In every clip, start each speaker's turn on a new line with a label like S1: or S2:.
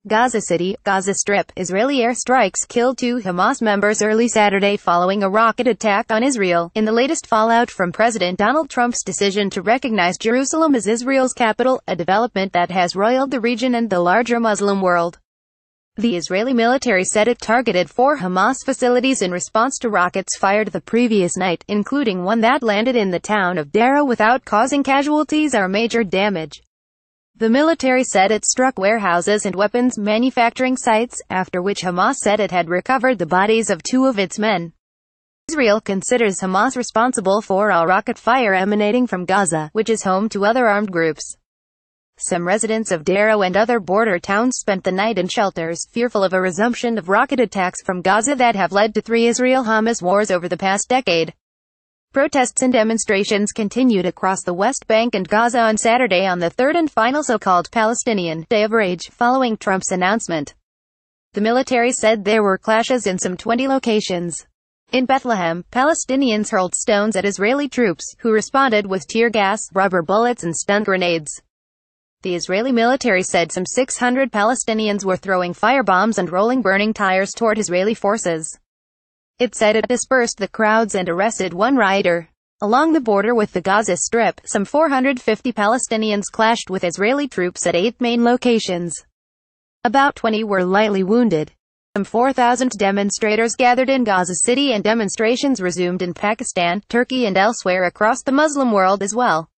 S1: Gaza City, Gaza Strip, Israeli airstrikes killed 2 Hamas members early Saturday following a rocket attack on Israel, in the latest fallout from President Donald Trump's decision to recognize Jerusalem as Israel's capital, a development that has roiled the region and the larger Muslim world. The Israeli military said it targeted 4 Hamas facilities in response to rockets fired the previous night, including one that landed in the town of Sderot without causing casualties or major damage. The military said it struck warehouses and weapons manufacturing sites, after which Hamas said it had recovered the bodies of 2 of its men. Israel considers Hamas responsible for all rocket fire emanating from Gaza, which is home to other armed groups. Some residents of Sderot and other border towns spent the night in shelters, fearful of a resumption of rocket attacks from Gaza that have led to 3 Israel-Hamas wars over the past decade. Protests and demonstrations continued across the West Bank and Gaza on Saturday on the third and final so-called Palestinian Day of Rage, following Trump's announcement. The military said there were clashes in some 20 locations. In Bethlehem, Palestinians hurled stones at Israeli troops, who responded with tear gas, rubber bullets and stun grenades. The Israeli military said some 600 Palestinians were throwing firebombs and rolling burning tires toward Israeli forces. It said it dispersed the crowds and arrested 1 rioter. Along the border with the Gaza Strip, some 450 Palestinians clashed with Israeli troops at 8 main locations. About 20 were lightly wounded. Some 4,000 demonstrators gathered in Gaza City and demonstrations resumed in Pakistan, Turkey and elsewhere across the Muslim world as well.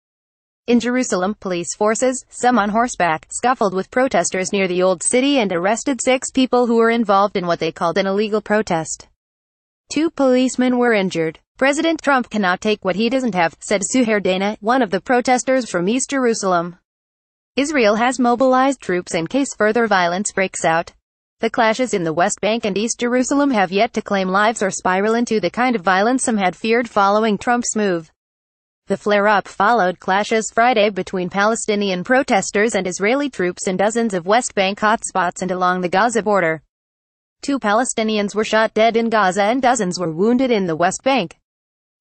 S1: In Jerusalem, police forces, some on horseback, scuffled with protesters near the Old City and arrested 6 people who were involved in what they called an illegal protest. 2 policemen were injured. President Trump cannot take what he doesn't have, said Suhair Dana, one of the protesters from East Jerusalem. Israel has mobilized troops in case further violence breaks out. The clashes in the West Bank and East Jerusalem have yet to claim lives or spiral into the kind of violence some had feared following Trump's move. The flare-up followed clashes Friday between Palestinian protesters and Israeli troops in dozens of West Bank hotspots and along the Gaza border. 2 Palestinians were shot dead in Gaza and dozens were wounded in the West Bank.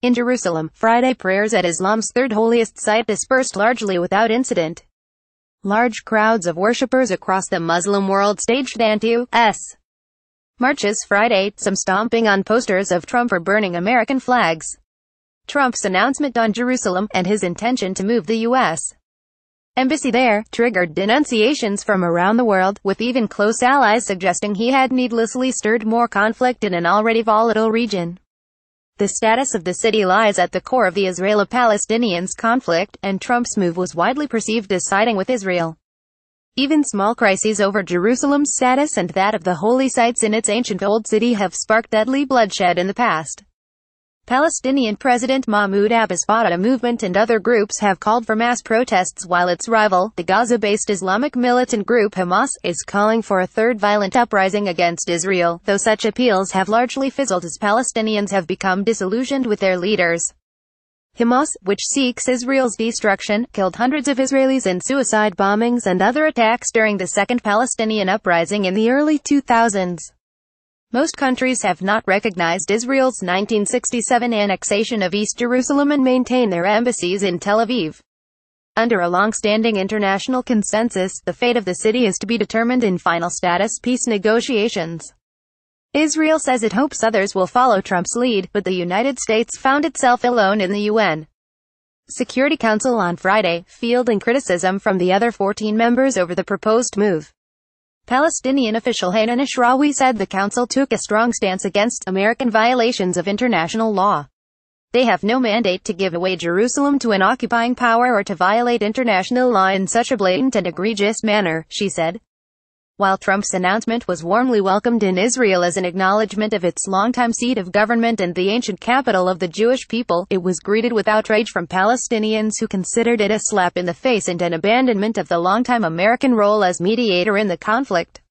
S1: In Jerusalem, Friday prayers at Islam's third holiest site dispersed largely without incident. Large crowds of worshippers across the Muslim world staged anti-US marches Friday, some stomping on posters of Trump or burning American flags. Trump's announcement on Jerusalem, and his intention to move the U.S. embassy there, triggered denunciations from around the world, with even close allies suggesting he had needlessly stirred more conflict in an already volatile region. The status of the city lies at the core of the Israel-Palestinians conflict, and Trump's move was widely perceived as siding with Israel. Even small crises over Jerusalem's status and that of the holy sites in its ancient Old City have sparked deadly bloodshed in the past. Palestinian President Mahmoud Abbas' Fatah movement and other groups have called for mass protests while its rival, the Gaza-based Islamic militant group Hamas, is calling for a third violent uprising against Israel, though such appeals have largely fizzled as Palestinians have become disillusioned with their leaders. Hamas, which seeks Israel's destruction, killed hundreds of Israelis in suicide bombings and other attacks during the Second Palestinian Uprising in the early 2000s. Most countries have not recognized Israel's 1967 annexation of East Jerusalem and maintain their embassies in Tel Aviv. Under a long-standing international consensus, the fate of the city is to be determined in final status peace negotiations. Israel says it hopes others will follow Trump's lead, but the United States found itself alone in the UN Security Council on Friday, fielding criticism from the other 14 members over the proposed move. Palestinian official Hanan Ashrawi said the council took a strong stance against American violations of international law. They have no mandate to give away Jerusalem to an occupying power or to violate international law in such a blatant and egregious manner, she said. While Trump's announcement was warmly welcomed in Israel as an acknowledgement of its longtime seat of government and the ancient capital of the Jewish people, it was greeted with outrage from Palestinians who considered it a slap in the face and an abandonment of the longtime American role as mediator in the conflict.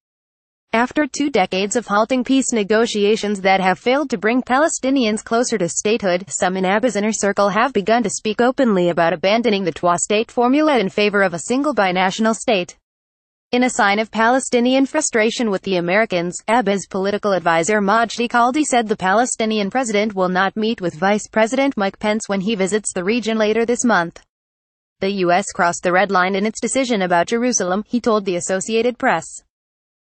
S1: After 2 decades of halting peace negotiations that have failed to bring Palestinians closer to statehood, some in Abbas' inner circle have begun to speak openly about abandoning the two-state formula in favor of a single binational state. In a sign of Palestinian frustration with the Americans, Abbas' political advisor Majdi Khaldi said the Palestinian president will not meet with Vice President Mike Pence when he visits the region later this month. The U.S. crossed the red line in its decision about Jerusalem, he told the Associated Press.